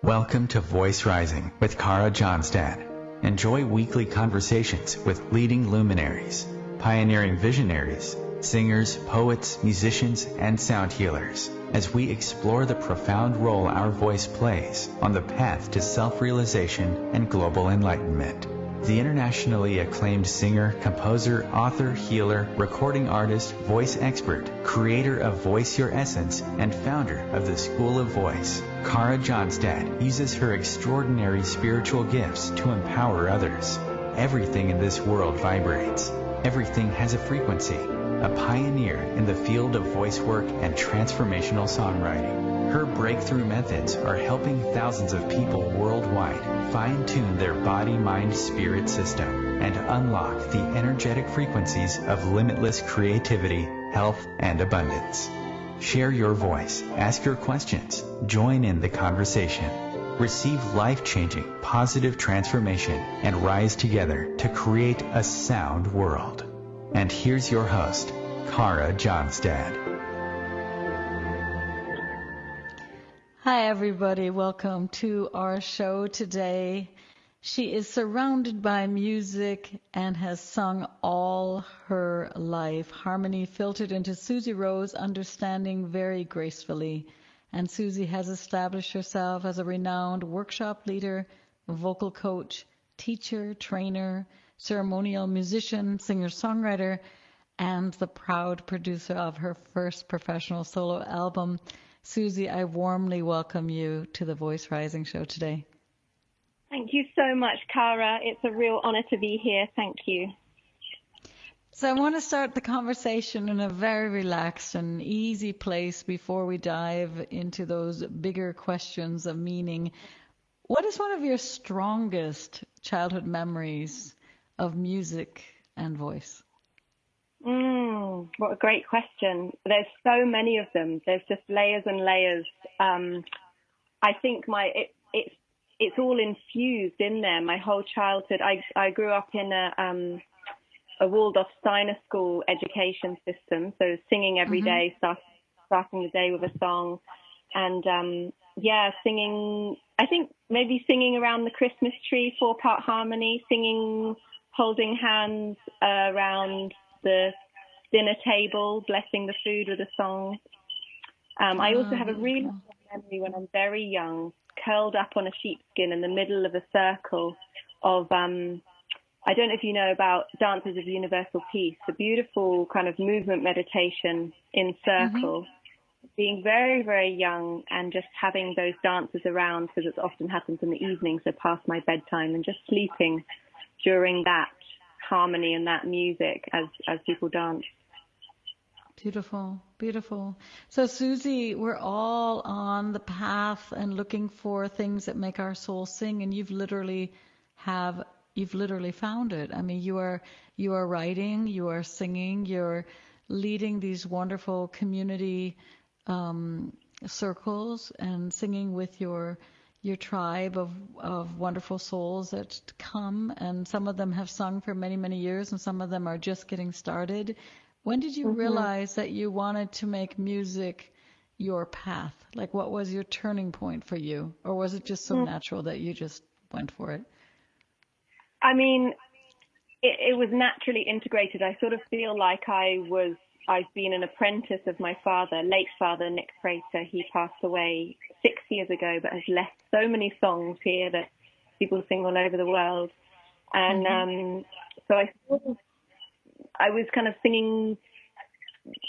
Welcome to Voice Rising with Kara Johnstad. Enjoy weekly conversations with leading luminaries, pioneering visionaries, singers, poets, musicians, and sound healers as we explore the profound role our voice plays on the path to self-realization and global enlightenment. The internationally acclaimed singer, composer, author, healer, recording artist, voice expert, creator of Voice Your Essence, and founder of the School of Voice, Kara Johnstad uses her extraordinary spiritual gifts to empower others. Everything in this world vibrates. Everything has a frequency. A pioneer in the field of voice work and transformational songwriting. Her breakthrough methods are helping thousands of people worldwide fine-tune their body, mind, spirit system and unlock the energetic frequencies of limitless creativity, health, and abundance. Share your voice, ask your questions, join in the conversation. Receive life-changing, positive transformation and rise together to create a sound world. And here's your host, Kara Johnstad. Hi everybody, welcome to our show today. She is surrounded by music and has sung all her life. Harmony filtered into Susie Ro's understanding very gracefully. And Susie has established herself as a renowned workshop leader, vocal coach, teacher, trainer, ceremonial musician, singer-songwriter, and the proud producer of her first professional solo album. Susie, I warmly welcome you to the Voice Rising show today. Thank you so much, Kara. It's a real honor to be here. Thank you. So I want to start the conversation in a very relaxed and easy place before we dive into those bigger questions of meaning. What is one of your strongest childhood memories of music and voice? What a great question. There's so many of them. There's just layers and layers. I think it's all infused in there. My whole childhood, I grew up in a Waldorf Steiner school education system, so singing every day, starting the day with a song, and singing. I think maybe singing around the Christmas tree, 4-part harmony, singing, holding hands around the dinner table, blessing the food with a song. I also have a really strong memory when I'm very young, curled up on a sheepskin in the middle of a circle of, I don't know if you know about Dances of Universal Peace, a beautiful kind of movement meditation in circle. Being very, very young and just having those dances around, because it often happens in the evening, so past my bedtime, and just sleeping during that harmony and that music as people dance. Beautiful, beautiful. So Susie, we're all on the path and looking for things that make our soul sing, and you've literally found it. I mean, you are writing, you are singing, you're leading these wonderful community circles and singing with your tribe of wonderful souls that come, and some of them have sung for many, many years, and some of them are just getting started. When did you realize that you wanted to make music your path? Like, what was your turning point for you? Or was it just so natural that you just went for it? I mean, it was naturally integrated. I sort of feel like I've been an apprentice of my father, late father, Nick Frater. He passed away 6 years ago, but has left so many songs here that people sing all over the world. And so I was kind of singing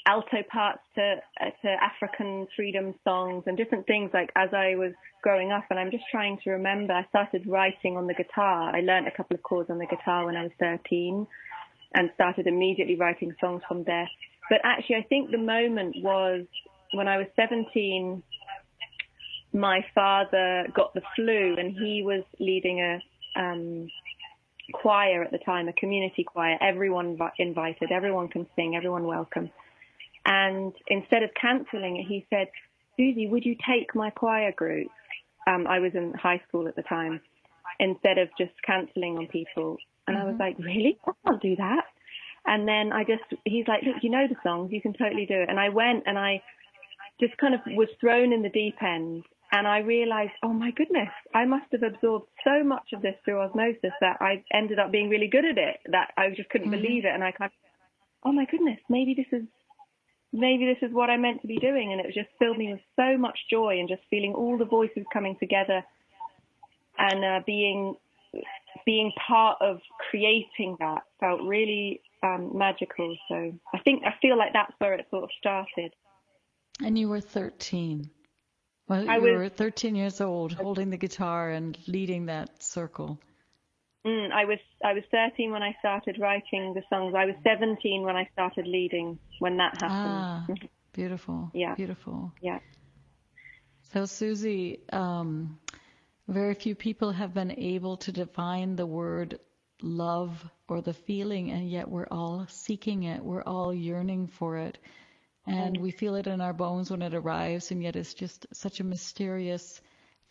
alto parts to African freedom songs and different things like as I was growing up. And I'm just trying to remember, I started writing on the guitar. I learned a couple of chords on the guitar when I was 13 and started immediately writing songs from there. But actually, I think the moment was when I was 17, my father got the flu and he was leading a choir at the time, a community choir, everyone invited, everyone can sing, everyone welcome. And instead of cancelling it, he said, Susie, would you take my choir group? I was in high school at the time, instead of just cancelling on people. And I was like, really? I can't do that. And then he's like, look, you know the songs, you can totally do it. And I went and I just kind of was thrown in the deep end. And I realized, oh my goodness, I must have absorbed so much of this through osmosis that I ended up being really good at it, that I just couldn't believe it. And I kind of, oh my goodness, maybe this is what I'm meant to be doing. And it just filled me with so much joy, and just feeling all the voices coming together, and being part of creating that felt really magical. So I feel like that's where it sort of started. And you were 13. Well, you were 13 years old, holding the guitar and leading that circle. I was 13 when I started writing the songs. I was 17 when I started leading, when that happened. Ah, beautiful. Yeah. Beautiful. Yeah. So, Susie, very few people have been able to define the word love or the feeling, and yet we're all seeking it. We're all yearning for it. And we feel it in our bones when it arrives, and yet it's just such a mysterious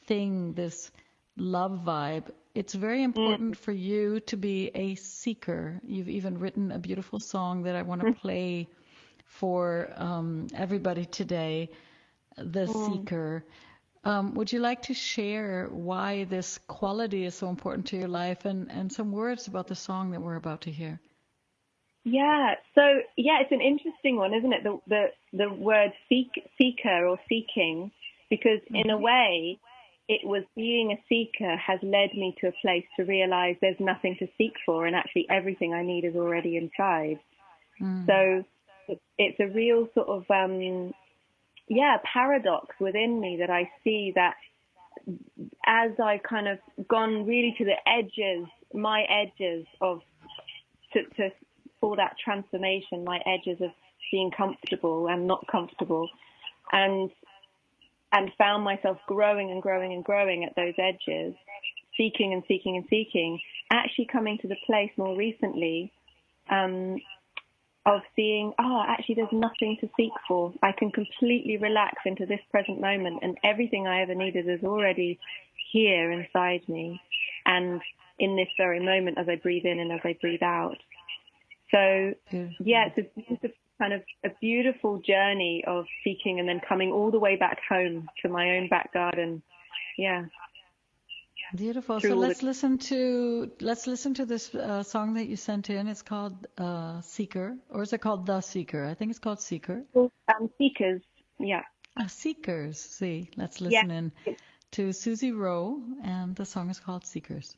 thing, this love vibe. It's very important for you to be a seeker. You've even written a beautiful song that I want to play for everybody today, The Seeker. Would you like to share why this quality is so important to your life, and some words about the song that we're about to hear? Yeah. So it's an interesting one, isn't it? The word seeker or seeking, because in a way, it was being a seeker has led me to a place to realize there's nothing to seek for, and actually everything I need is already inside. So it's a real sort of paradox within me, that I see that as I kind of gone really to the edges, my edges of for that transformation, my edges of being comfortable and not comfortable, and found myself growing and growing and growing at those edges, seeking and seeking and seeking, actually coming to the place more recently of seeing, actually there's nothing to seek for. I can completely relax into this present moment, and everything I ever needed is already here inside me, and in this very moment as I breathe in and as I breathe out. So, it's a beautiful journey of seeking and then coming all the way back home to my own back garden. Yeah. Beautiful. So let's listen to this song that you sent in. It's called Seeker, or is it called The Seeker? I think it's called Seeker. Seekers. Yeah. Seekers. See, let's listen in to Susie Ro, and the song is called Seekers.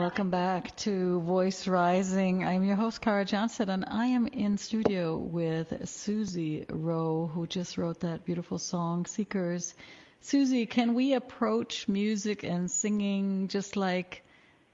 Welcome back to Voice Rising. I'm your host, Cara Johnstad, and I am in studio with Susie Ro, who just wrote that beautiful song, Seekers. Susie, can we approach music and singing just like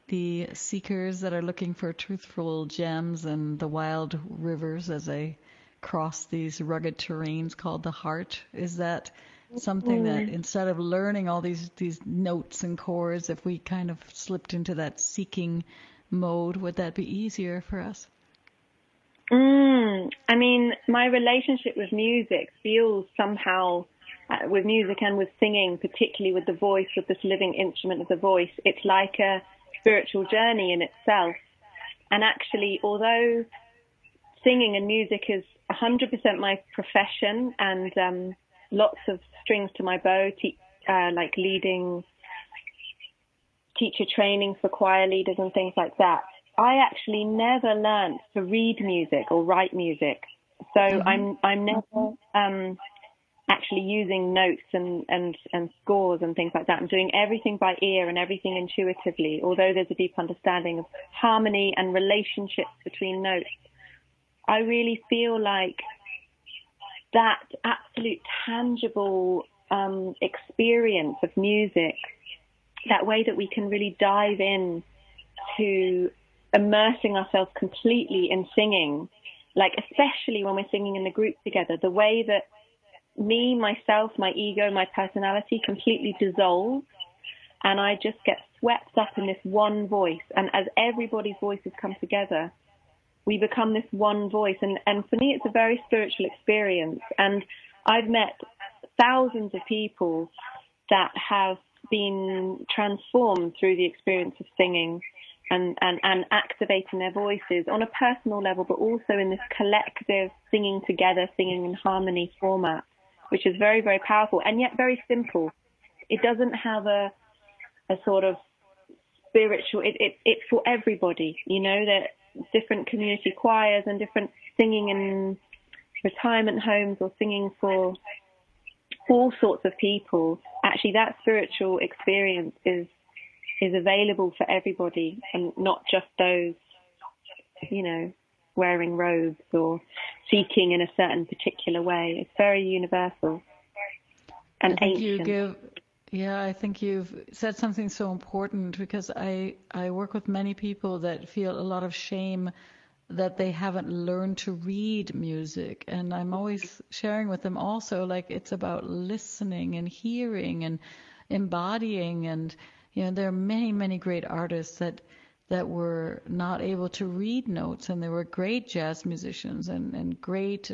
the seekers that are looking for truthful gems and the wild rivers as they cross these rugged terrains called the heart? Is that something that instead of learning all these notes and chords, if we kind of slipped into that seeking mode, would that be easier for us? I mean, my relationship with music feels somehow, with music and with singing, particularly with the voice, with this living instrument of the voice, it's like a spiritual journey in itself. And actually, although singing and music is 100% my profession and lots of strings to my bow, like leading teacher training for choir leaders and things like that, I actually never learned to read music or write music. So I'm never actually using notes and scores and things like that. I'm doing everything by ear and everything intuitively, although there's a deep understanding of harmony and relationships between notes. I really feel like that absolute tangible experience of music, that way that we can really dive in to immersing ourselves completely in singing, like especially when we're singing in the group together, the way that me, myself, my ego, my personality completely dissolve, and I just get swept up in this one voice. And as everybody's voices come together, we become this one voice. And for me, it's a very spiritual experience. And I've met thousands of people that have been transformed through the experience of singing and activating their voices on a personal level, but also in this collective singing together, singing in harmony format, which is very, very powerful and yet very simple. It doesn't have a sort of spiritual, it's for everybody, you know, that different community choirs and different singing in retirement homes or singing for all sorts of people. Actually, that spiritual experience is available for everybody and not just those, you know, wearing robes or seeking in a certain particular way. It's very universal and ancient. I think you've said something so important, because I work with many people that feel a lot of shame that they haven't learned to read music. And I'm always sharing with them also, like, it's about listening and hearing and embodying. And, you know, there are many, many great artists that were not able to read notes, and they were great jazz musicians and great.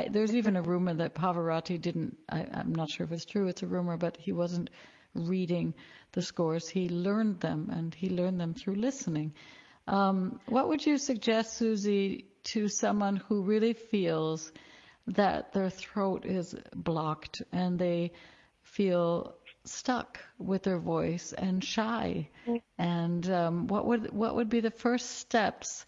There's even a rumor that Pavarotti didn't. I'm not sure if it's true. It's a rumor, but he wasn't reading the scores. He learned them, and he learned them through listening. What would you suggest, Susie, to someone who really feels that their throat is blocked and they feel stuck with their voice and shy? And what would be the first steps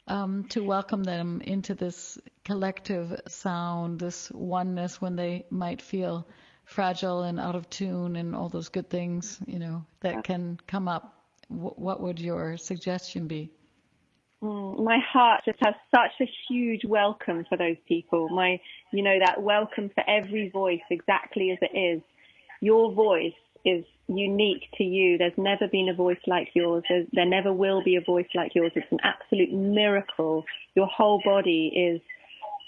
to welcome them into this collective sound, this oneness, when they might feel fragile and out of tune and all those good things, you know, that can come up? What would your suggestion be? My heart just has such a huge welcome for those people. That welcome for every voice exactly as it is. Your voice is unique to you. There's never been a voice like yours. There never will be a voice like yours. It's an absolute miracle. Your whole body is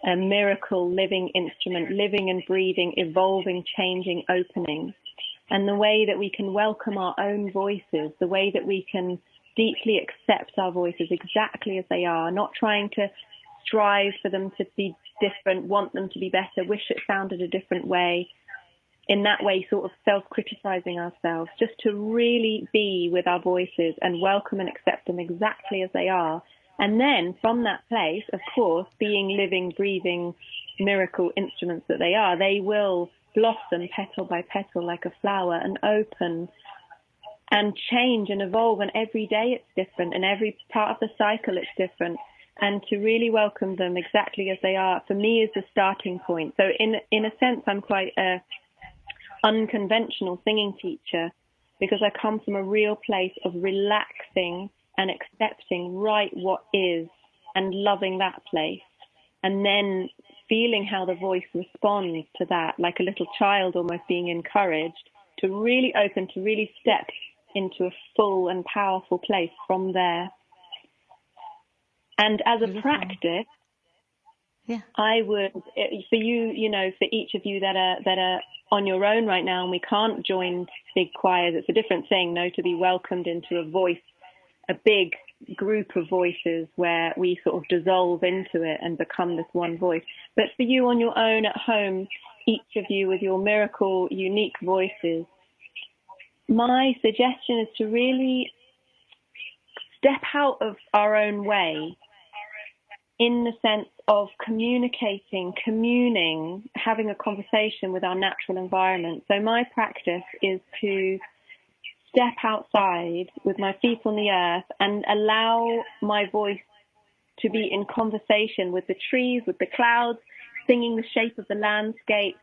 a miracle living instrument, living and breathing, evolving, changing, opening. And the way that we can welcome our own voices, the way that we can deeply accept our voices exactly as they are, not trying to strive for them to be different, want them to be better, wish it sounded a different way, in that way sort of self-criticizing ourselves, just to really be with our voices and welcome and accept them exactly as they are. And then from that place, of course, being living, breathing, miracle instruments that they are, they will blossom petal by petal like a flower and open and change and evolve. And every day it's different, and every part of the cycle it's different. And to really welcome them exactly as they are, for me, is the starting point. So in a sense, I'm quite a unconventional singing teacher, because I come from a real place of relaxing and accepting right what is and loving that place, and then feeling how the voice responds to that, like a little child almost being encouraged to really open, to really step into a full and powerful place from there. And as a practice, I would, for you, you know, for each of you that are on your own right now, and we can't join big choirs, it's a different thing, no, to be welcomed into a voice, a big group of voices where we sort of dissolve into it and become this one voice. But for you on your own at home, each of you with your miracle, unique voices, my suggestion is to really step out of our own way in the sense of communicating, communing, having a conversation with our natural environment. So my practice is to step outside with my feet on the earth and allow my voice to be in conversation with the trees, with the clouds, singing the shape of the landscape,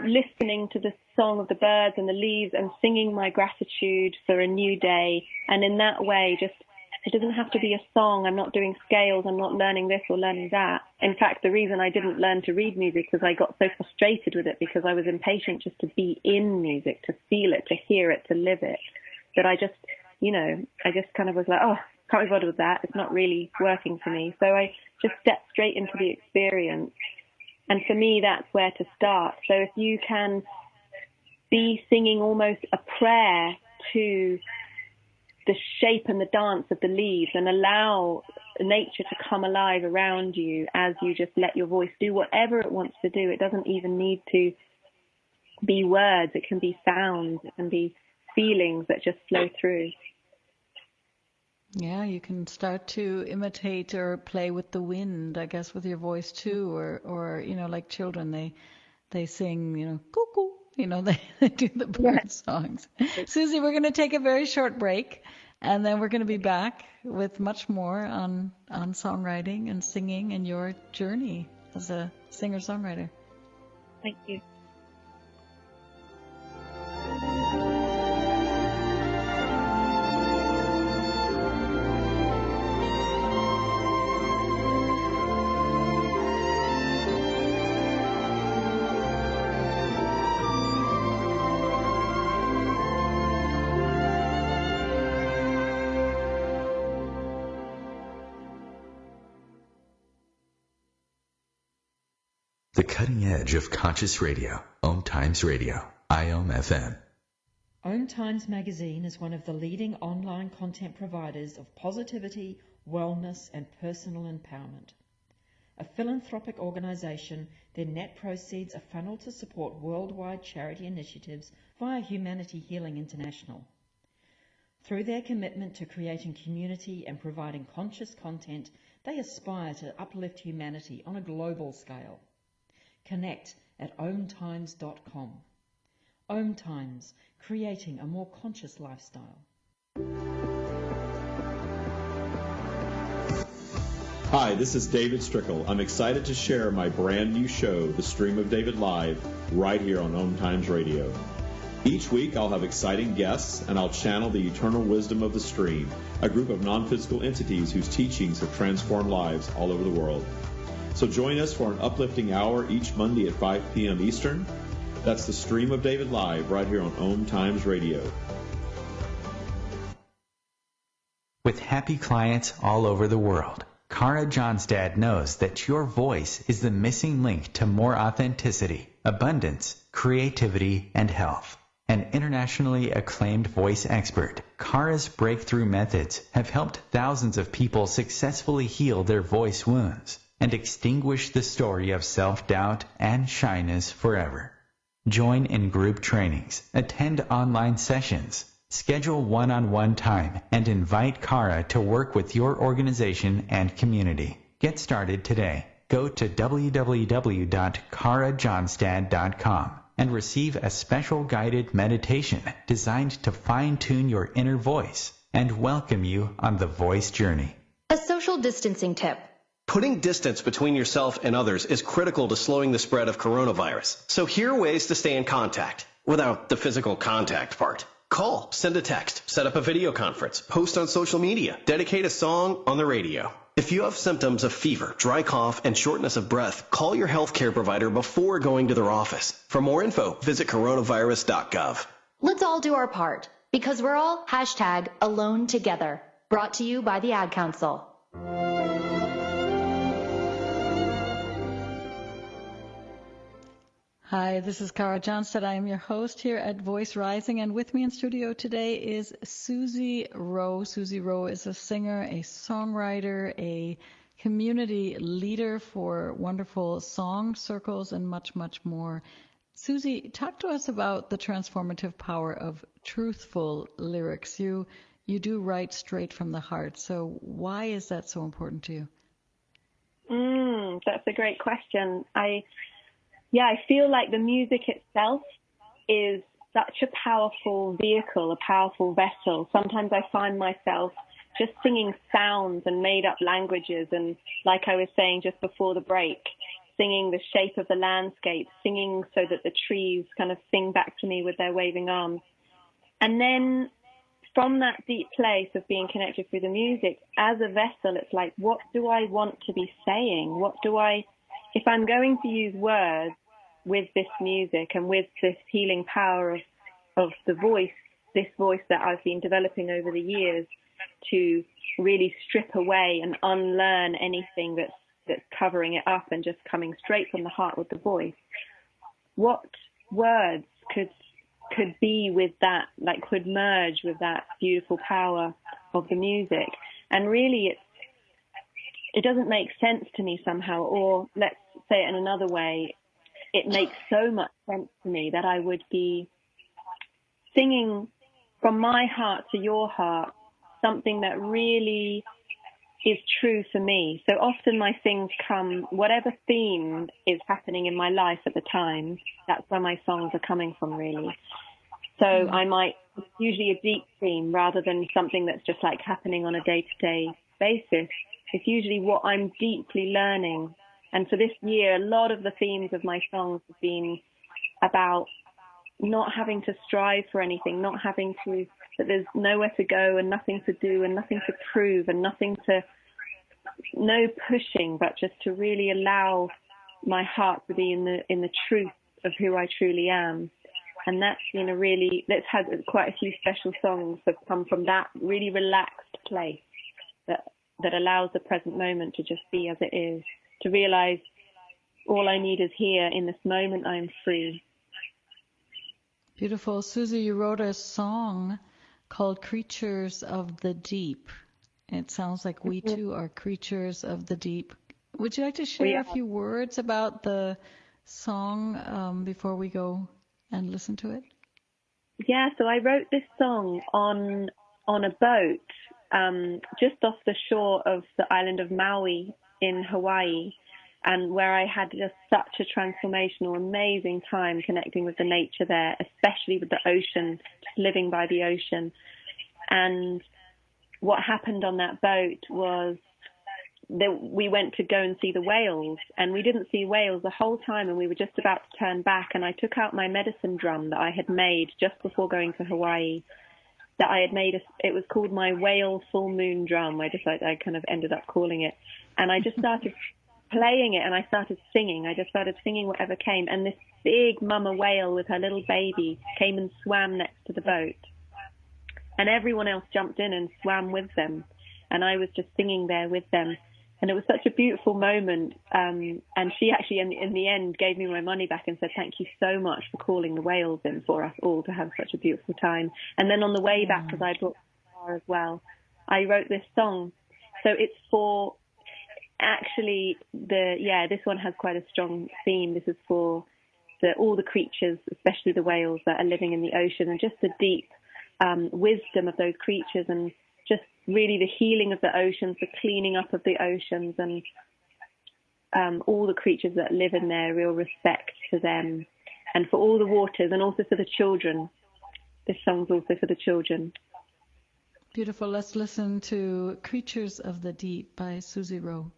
listening to the song of the birds and the leaves, and singing my gratitude for a new day. And in that way, just, it doesn't have to be a song. I'm not doing scales. I'm not learning this or learning that. In fact, the reason I didn't learn to read music was I got so frustrated with it because I was impatient just to be in music, to feel it, to hear it, to live it. That I just, you know, I just kind of was like, oh, can't be bothered with that. It's not really working for me. So I just stepped straight into the experience. And for me, that's where to start. So if you can be singing almost a prayer to the shape and the dance of the leaves and allow nature to come alive around you as you just let your voice do whatever it wants to do. It doesn't even need to be words. It can be sounds. It can be feelings that just flow through. Yeah, you can start to imitate or play with the wind, I guess, with your voice too, or you know, like children, they sing, you know, cuckoo, you know, they do the bird songs. Susie, we're going to take a very short break, and then we're going to be back with much more on songwriting and singing and your journey as a singer-songwriter. Thank you. The cutting edge of conscious radio, OMTimes Radio, IOM FM. OMTimes magazine is one of the leading online content providers of positivity, wellness and personal empowerment. A philanthropic organisation, their net proceeds are funneled to support worldwide charity initiatives via Humanity Healing International. Through their commitment to creating community and providing conscious content, they aspire to uplift humanity on a global scale. Connect at omtimes.com. OMTimes, creating a more conscious lifestyle. Hi, this is David Strickle. I'm excited to share my brand new show, The Stream of David Live, right here on OMTimes Radio. Each week I'll have exciting guests and I'll channel the eternal wisdom of the stream, a group of non-physical entities whose teachings have transformed lives all over the world. So join us for an uplifting hour each Monday at 5 p.m. Eastern. That's The Stream of David Live right here on OMTimes Radio. With happy clients all over the world, Cara Johnstad knows that your voice is the missing link to more authenticity, abundance, creativity, and health. An internationally acclaimed voice expert, Cara's breakthrough methods have helped thousands of people successfully heal their voice wounds and extinguish the story of self-doubt and shyness forever. Join in group trainings, attend online sessions, schedule one-on-one time, and invite Cara to work with your organization and community. Get started today. Go to www.carajohnstad.com and receive a special guided meditation designed to fine-tune your inner voice and welcome you on the voice journey. A social distancing tip. Putting distance between yourself and others is critical to slowing the spread of coronavirus. So here are ways to stay in contact without the physical contact part. Call, send a text, set up a video conference, post on social media, dedicate a song on the radio. If you have symptoms of fever, dry cough, and shortness of breath, call your healthcare provider before going to their office. For more info, visit coronavirus.gov. Let's all do our part, because we're all #AloneTogether. Brought to you by the Ad Council. Hi, this is Cara Johnstad. I am your host here at Voice Rising, and with me in studio today is Susie Ro. Susie Ro is a singer, a songwriter, a community leader for wonderful song circles, and much, much more. Susie, talk to us about the transformative power of truthful lyrics. You do write straight from the heart, so why is that so important to you? That's a great question. I feel like the music itself is such a powerful vehicle, a powerful vessel. Sometimes I find myself just singing sounds and made up languages. And like I was saying just before the break, singing the shape of the landscape, singing so that the trees kind of sing back to me with their waving arms. And then from that deep place of being connected through the music, as a vessel, it's like, what do I want to be saying? If I'm going to use words with this music and with this healing power of the voice, this voice that I've been developing over the years, to really strip away and unlearn anything that's covering it up and just coming straight from the heart with the voice, what words could be with that, like could merge with that beautiful power of the music? And really it doesn't make sense to me somehow, or let's say it in another way, it makes so much sense to me that I would be singing from my heart to your heart something that really is true for me. So often my things come, whatever theme is happening in my life at the time, that's where my songs are coming from, really. So it's usually a deep theme rather than something that's just like happening on a day-to-day basis. It's usually what I'm deeply learning. And for this year, a lot of the themes of my songs have been about not having to strive for anything, that there's nowhere to go and nothing to do and nothing to prove and no pushing, but just to really allow my heart to be in the truth of who I truly am. And that's been that's had quite a few special songs that come from that really relaxed place that allows the present moment to just be as it is, to realize all I need is here in this moment. I'm free. Beautiful. Susie, you wrote a song called Creatures of the Deep. It sounds like we too are creatures of the deep. Would you like to share a few words about the song before we go and listen to it? Yeah, so I wrote this song on a boat just off the shore of the island of Maui in Hawaii, and where I had just such a transformational, amazing time connecting with the nature there, especially with the ocean, just living by the ocean. And what happened on that boat was that we went to go and see the whales, and we didn't see whales the whole time, and we were just about to turn back, and I took out my medicine drum that I had made just before going to Hawaii, that I had made. It was called my whale full moon drum. I kind of ended up calling it, and I just started playing it, and I started singing. I just started singing whatever came, and this big mama whale with her little baby came and swam next to the boat, and everyone else jumped in and swam with them, and I was just singing there with them. And it was such a beautiful moment. And she actually, in the end, gave me my money back and said, thank you so much for calling the whales in for us all to have such a beautiful time. And then on the way back, because I brought the car as well, I wrote this song. So it's for, actually, this one has quite a strong theme. This is for all the creatures, especially the whales that are living in the ocean, and just the deep wisdom of those creatures, and just really the healing of the oceans, the cleaning up of the oceans, and all the creatures that live in there, real respect to them, and for all the waters, and also for the children. This song's also for the children. Beautiful. Let's listen to Creatures of the Deep by Susie Ro.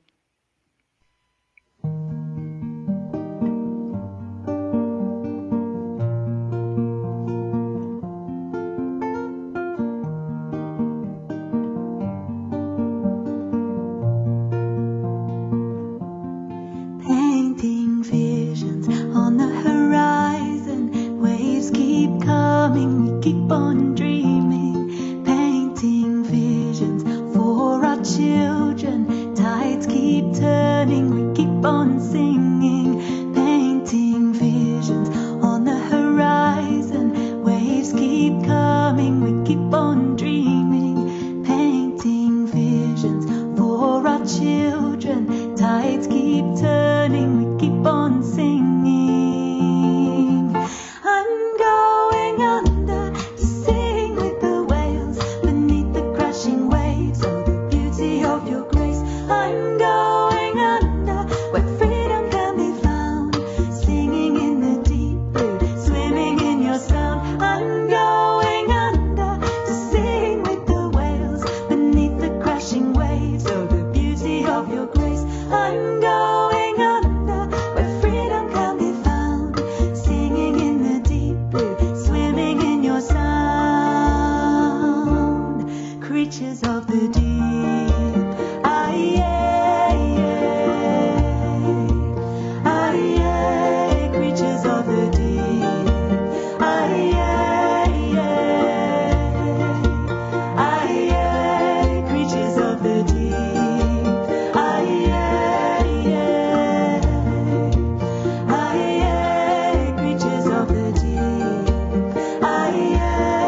keep on dreaming, painting visions for our children. Tides keep turning, we keep on singing, painting visions on the horizon. Waves keep coming, we keep on dreaming, painting visions for our children. Tides keep turning, we keep on singing. I'm going under to sing with the whales beneath the crashing waves. Oh, the beauty of your grace. I'm going under where freedom can be found, singing in the deep blue, swimming in your sound. I'm going under to sing with the whales beneath the crashing waves. Oh, the beauty of your grace. I'm going under where freedom can be found, singing in the deep blue, swimming in your sound. Creatures of the deep, aye, aye, creatures of the deep, aye, aye, creatures of the deep, aye, aye, creatures of the deep, aye, aye.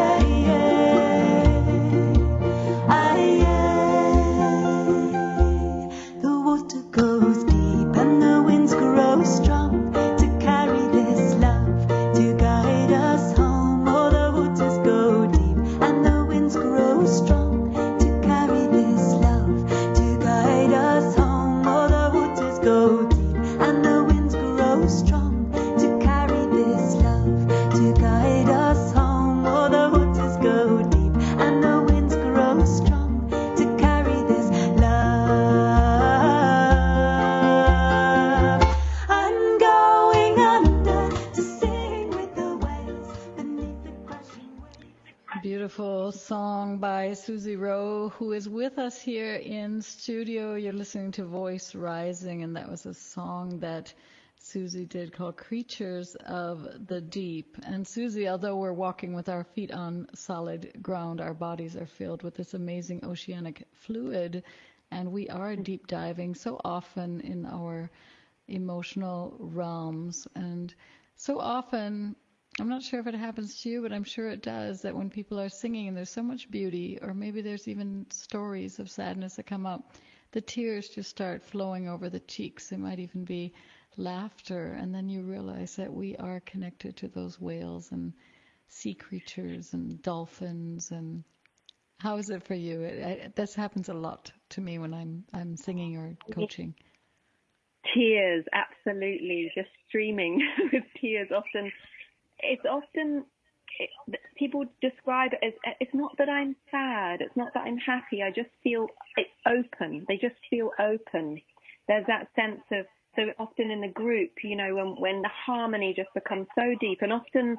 The water goes deep and the winds grow strong to carry this love, to guide us home. Oh, the waters go deep and the winds grow strong to carry this love, to guide us home. Oh, the waters go deep and the winds grow strong to carry this love, to guide us home. Oh, the waters go deep and the winds grow strong to carry this love. I'm going under to sing with the whales beneath the crashing waves. Beautiful song by Susie Ro, who is with us here in studio. You're listening to Voice Rising, and that was a song that Susie did called Creatures of the Deep. And Susie, although we're walking with our feet on solid ground, our bodies are filled with this amazing oceanic fluid, and we are deep diving so often in our emotional realms. And so often, I'm not sure if it happens to you, but I'm sure it does, that when people are singing and there's so much beauty, or maybe there's even stories of sadness that come up, the tears just start flowing over the cheeks. It might even be laughter, and then you realize that we are connected to those whales and sea creatures and dolphins. And how is it for you? This happens a lot to me when I'm singing or coaching. Tears, absolutely, just streaming with tears. People describe it as, it's not that I'm sad, it's not that I'm happy, I just feel it's open. They just feel open. There's that sense of, so often in the group, when the harmony just becomes so deep, and often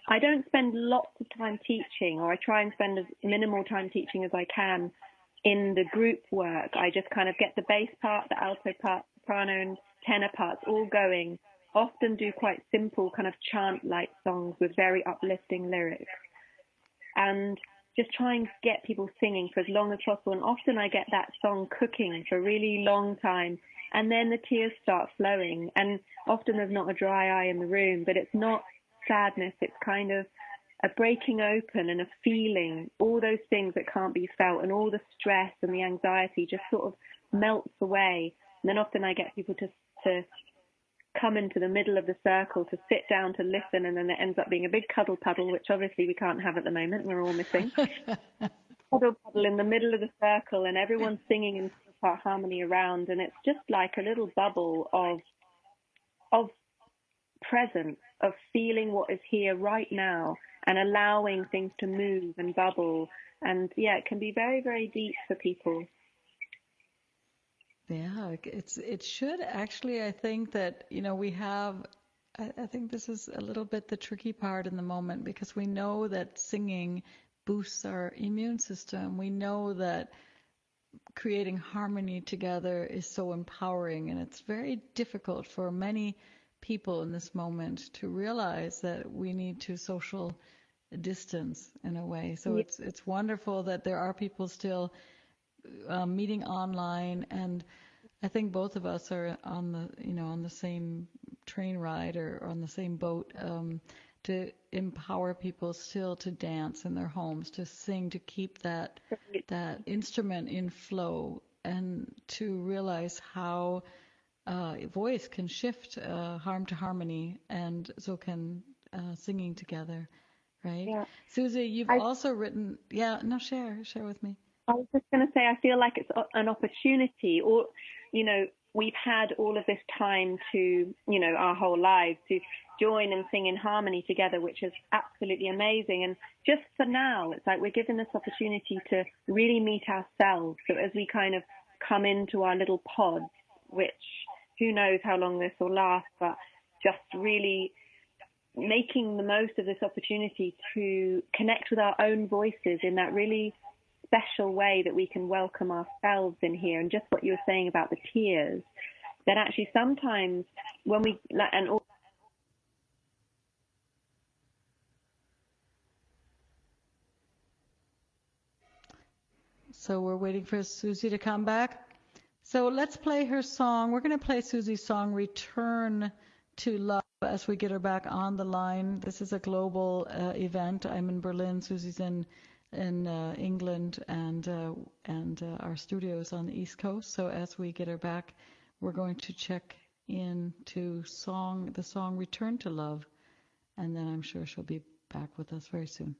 I don't spend lots of time teaching, or I try and spend as minimal time teaching as I can in the group work. I just kind of get the bass part, the alto part, soprano and tenor parts all going. Often do quite simple kind of chant-like songs with very uplifting lyrics, and just try and get people singing for as long as possible. And often I get that song cooking for a really long time, and then the tears start flowing. And often there's not a dry eye in the room, but it's not sadness. It's kind of a breaking open and a feeling, all those things that can't be felt, and all the stress and the anxiety just sort of melts away. And then often I get people to come into the middle of the circle, to sit down to listen, and then it ends up being a big cuddle puddle, which obviously we can't have at the moment, we're all missing. Cuddle puddle in the middle of the circle, and everyone's singing in part harmony around, and it's just like a little bubble of presence, of feeling what is here right now and allowing things to move and bubble. And yeah, it can be very, very deep for people. Yeah, it should actually. I think that, we have, I think this is a little bit the tricky part in the moment, because we know that singing boosts our immune system. We know that creating harmony together is so empowering, and it's very difficult for many people in this moment to realize that we need to social distance in a way. So Yeah. it's wonderful that there are people still meeting online, and I think both of us are on the same train ride or on the same boat, to empower people still to dance in their homes, to sing, to keep that instrument in flow, and to realize how voice can shift harm to harmony, and so can singing together, right? Yeah. Susie, you've also written, share with me. I was just going to say, I feel like it's an opportunity, or, we've had all of this time to, our whole lives to join and sing in harmony together, which is absolutely amazing. And just for now, it's like we're given this opportunity to really meet ourselves. So as we kind of come into our little pods, which who knows how long this will last, but just really making the most of this opportunity to connect with our own voices in that really special way that we can welcome ourselves in here. And just what you were saying about the tears, that actually sometimes when we, and so we're waiting for Susie to come back. So let's play her song. We're going to play Susie's song, Return to Love, as we get her back on the line. This is a global event. I'm in Berlin. Susie's in England, and our studio is on the East Coast. So as we get her back, we're going to check into the song Return to Love, and then I'm sure she'll be back with us very soon.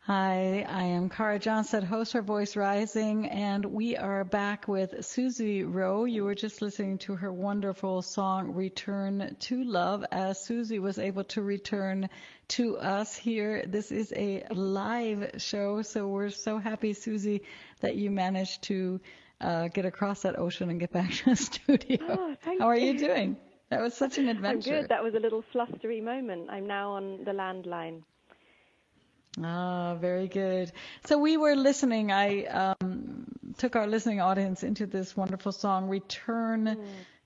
Hi, I am Cara Johnstad, host for Voice Rising, and we are back with Susie Ro. You were just listening to her wonderful song, Return to Love, as Susie was able to return to us here. This is a live show, so we're so happy, Susie, that you managed to get across that ocean and get back to the studio. Oh, thank How are you. you doing? That was such an adventure. I'm good. That was a little flustery moment. I'm now on the landline. Ah, very good. So we were listening. I took our listening audience into this wonderful song, Return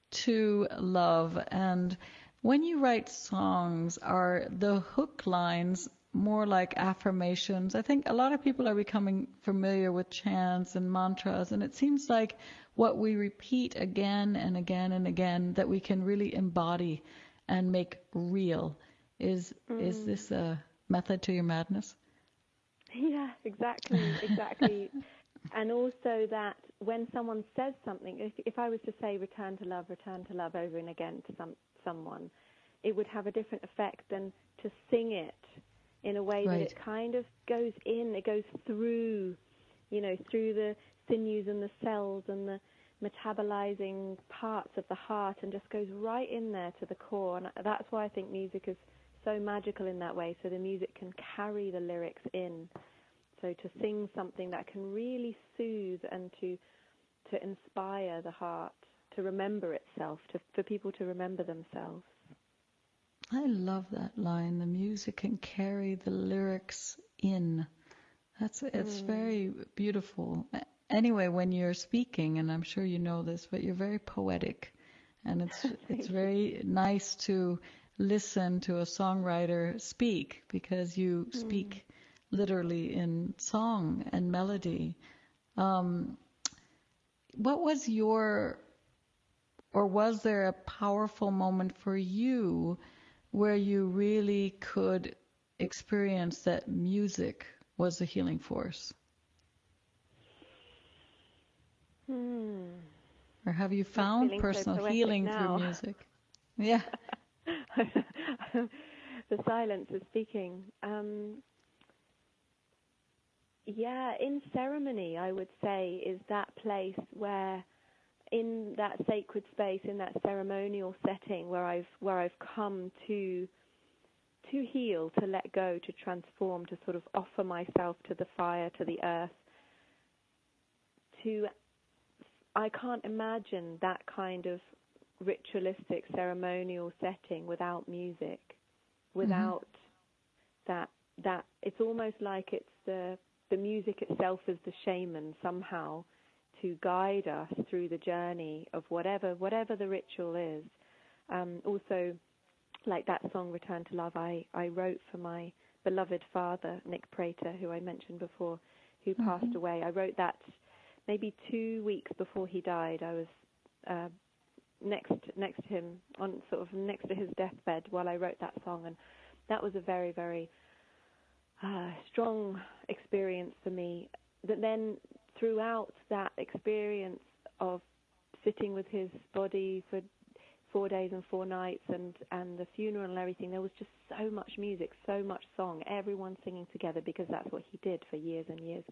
to Love. And when you write songs, are the hook lines more like affirmations? I think a lot of people are becoming familiar with chants and mantras, and it seems like what we repeat again and again and again that we can really embody and make real. Is this a method to your madness? Yeah, exactly. And also that when someone says something, if I was to say return to love over and again to someone, it would have a different effect than to sing it in a way that it kind of goes in, it goes through, through the sinews and the cells and the metabolizing parts of the heart and just goes right in there to the core. And that's why I think music is so magical in that way, so the music can carry the lyrics in. So to sing something that can really soothe and to inspire the heart to remember itself, for people to remember themselves. I love that line. The music can carry the lyrics in. It's very beautiful. Anyway, when you're speaking, and I'm sure you know this, but you're very poetic, and it's very nice to listen to a songwriter speak, because you speak literally in song and melody. What was was there a powerful moment for you where you really could experience that music was a healing force? Or have you found personal healing through music? Yeah. The silence is speaking. Yeah, in ceremony, I would say, is that place where, in that sacred space, in that ceremonial setting, where I've come to heal, to let go, to transform, to sort of offer myself to the fire, to the earth. I can't imagine that kind of ritualistic ceremonial setting without music, without that it's almost like it's the music itself is the shaman somehow to guide us through the journey of whatever the ritual is. Also, like that song Return to Love, I wrote for my beloved father, Nick Prater, who I mentioned before, who passed away. I wrote that maybe 2 weeks before he died. I was next to him, on sort of next to his deathbed while I wrote that song, and that was a very, very strong experience for me. That then throughout that experience of sitting with his body for 4 days and 4 nights and the funeral and everything, there was just so much music, so much song, everyone singing together, because that's what he did for years and years.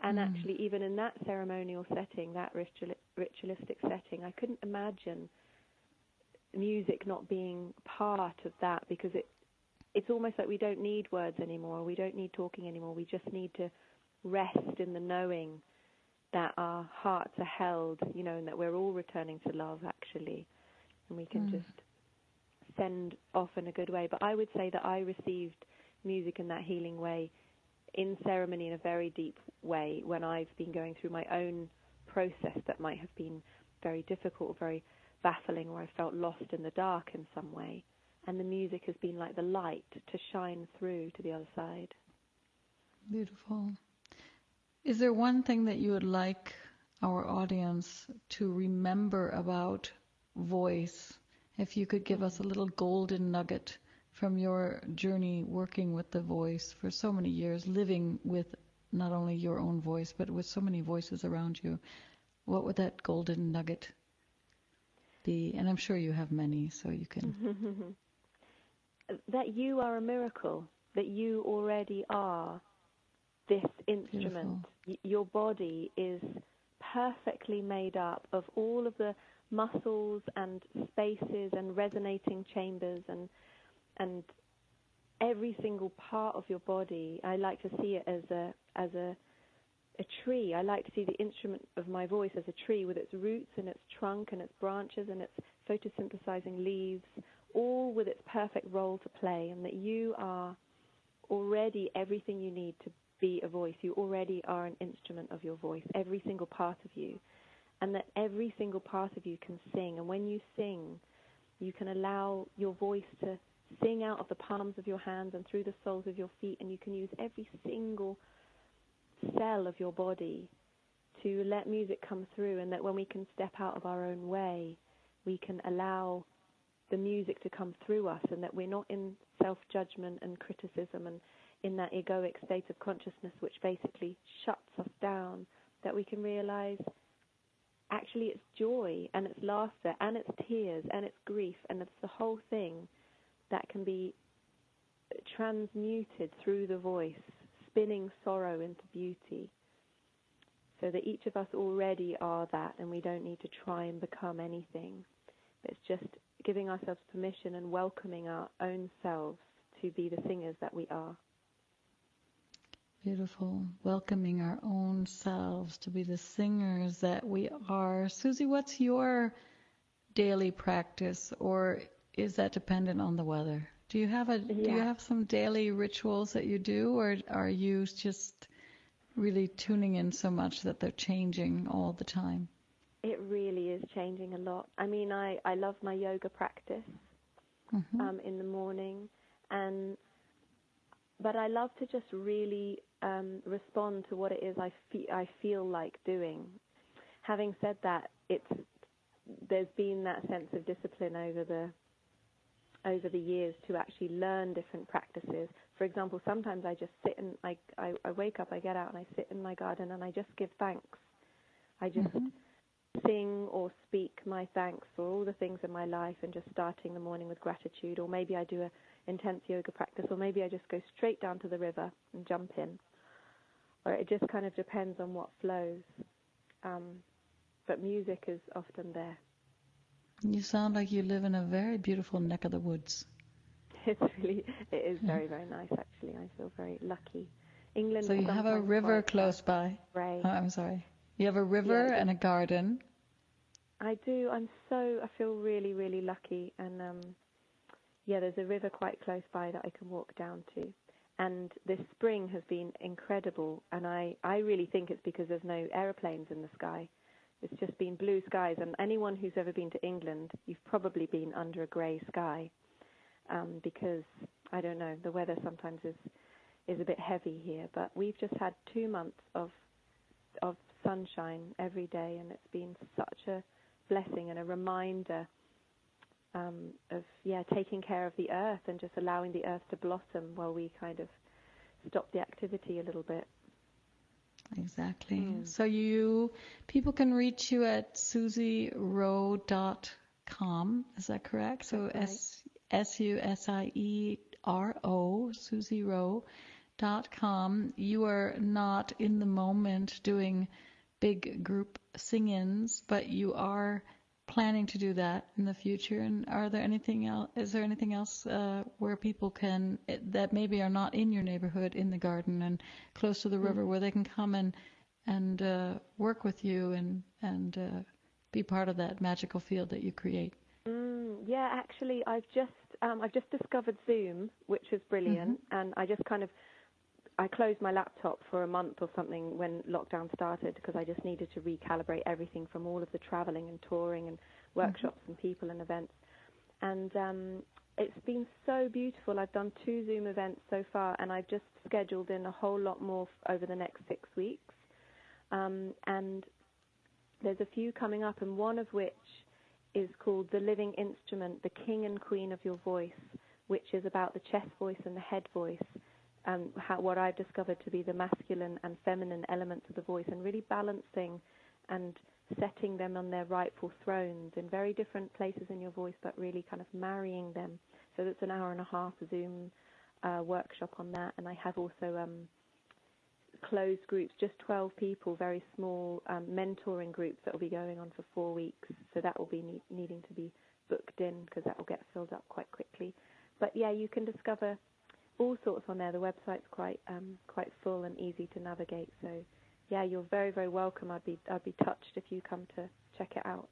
And actually, even in that ceremonial setting, that ritualistic setting, I couldn't imagine music not being part of that, because it's almost like we don't need words anymore. We don't need talking anymore. We just need to rest in the knowing that our hearts are held, and that we're all returning to love, actually. And we can just send off in a good way. But I would say that I received music in that healing way, in ceremony, in a very deep way, when I've been going through my own process that might have been very difficult, very baffling, or I felt lost in the dark in some way. And the music has been like the light to shine through to the other side. Beautiful. Is there one thing that you would like our audience to remember about voice? If you could give us a little golden nugget from your journey working with the voice for so many years, living with not only your own voice, but with so many voices around you, what would that golden nugget be? And I'm sure you have many, so you can... That you are a miracle, that you already are this instrument. Your body is perfectly made up of all of the muscles and spaces and resonating chambers and every single part of your body. I like to see it as a tree. I like to see the instrument of my voice as a tree with its roots and its trunk and its branches and its photosynthesizing leaves, all with its perfect role to play, and that you are already everything you need to be a voice. You already are an instrument of your voice, every single part of you, and that every single part of you can sing. And when you sing, you can allow your voice to sing out of the palms of your hands and through the soles of your feet, and you can use every single cell of your body to let music come through, and that when we can step out of our own way, we can allow the music to come through us, and that we're not in self-judgment and criticism and in that egoic state of consciousness which basically shuts us down, that we can realize actually it's joy and it's laughter and it's tears and it's grief, and it's the whole thing that can be transmuted through the voice, spinning sorrow into beauty, so that each of us already are that, and we don't need to try and become anything. It's just giving ourselves permission and welcoming our own selves to be the singers that we are. Beautiful. Welcoming our own selves to be the singers that we are. Susie, what's your daily practice, or is that dependent on the weather? Do you have some daily rituals that you do, or are you just really tuning in so much that they're changing all the time? It really is changing a lot. I mean, I love my yoga practice in the morning, but I love to just really respond to what it is I feel like doing. Having said that, there's been that sense of discipline over the years to actually learn different practices. For example, sometimes I just sit and I wake up, I get out and I sit in my garden and I just give thanks. I just sing or speak my thanks for all the things in my life, and just starting the morning with gratitude. Or maybe I do an intense yoga practice, or maybe I just go straight down to the river and jump in. Or it just kind of depends on what flows. But music is often there. You sound like you live in a very beautiful neck of the woods. It is very, very nice, actually. I feel very lucky. England. So you have a river close by. Right. Oh, I'm sorry. You have a river and a garden. I do. I feel really, really lucky. And there's a river quite close by that I can walk down to. And this spring has been incredible. And I really think it's because there's no aeroplanes in the sky. It's just been blue skies. And anyone who's ever been to England, you've probably been under a grey sky. Because, I don't know, the weather sometimes is a bit heavy here. But we've just had 2 months of sunshine every day, and it's been such a blessing and a reminder of taking care of the earth and just allowing the earth to blossom while we kind of stop the activity a little bit. Exactly. So people can reach you at susiero.com. Is that correct? So SUSIERO, susiero.com. You are not in the moment doing big group sing-ins, but you are planning to do that in the future. And is there anything else where people can, that maybe are not in your neighborhood, in the garden and close to the river, where they can come and work with you and be part of that magical field that you create? Yeah, actually, I've just discovered Zoom, which is brilliant, and I closed my laptop for a month or something when lockdown started, because I just needed to recalibrate everything from all of the traveling and touring and workshops and people and events. And it's been so beautiful. I've done 2 Zoom events so far, and I've just scheduled in a whole lot more over the next 6 weeks. And there's a few coming up, and one of which is called The Living Instrument, the King and Queen of Your Voice, which is about the chest voice and the head voice, and what I've discovered to be the masculine and feminine elements of the voice, and really balancing and setting them on their rightful thrones in very different places in your voice, but really kind of marrying them. So that's an 1.5 hour Zoom workshop on that. And I have also closed groups, just 12 people, very small mentoring groups that will be going on for 4 weeks. So that will be needing to be booked in because that will get filled up quite quickly. But yeah, you can discover all sorts on there. The website's quite full and easy to navigate. So yeah, you're very, very welcome. I'd be touched if you come to check it out.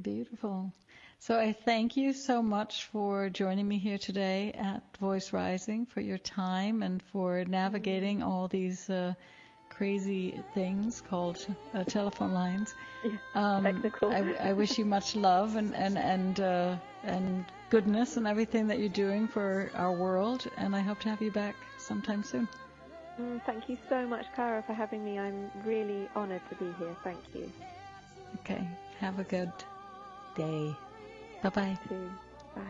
Beautiful. So I thank you so much for joining me here today at Voice Rising, for your time and for navigating all these crazy things called telephone lines. Technical. I wish you much love and goodness and everything that you're doing for our world, and I hope to have you back sometime soon. Thank you so much, Cara, for having me. I'm really honored to be here. Thank you. Okay. Have a good day. Bye-bye. Bye.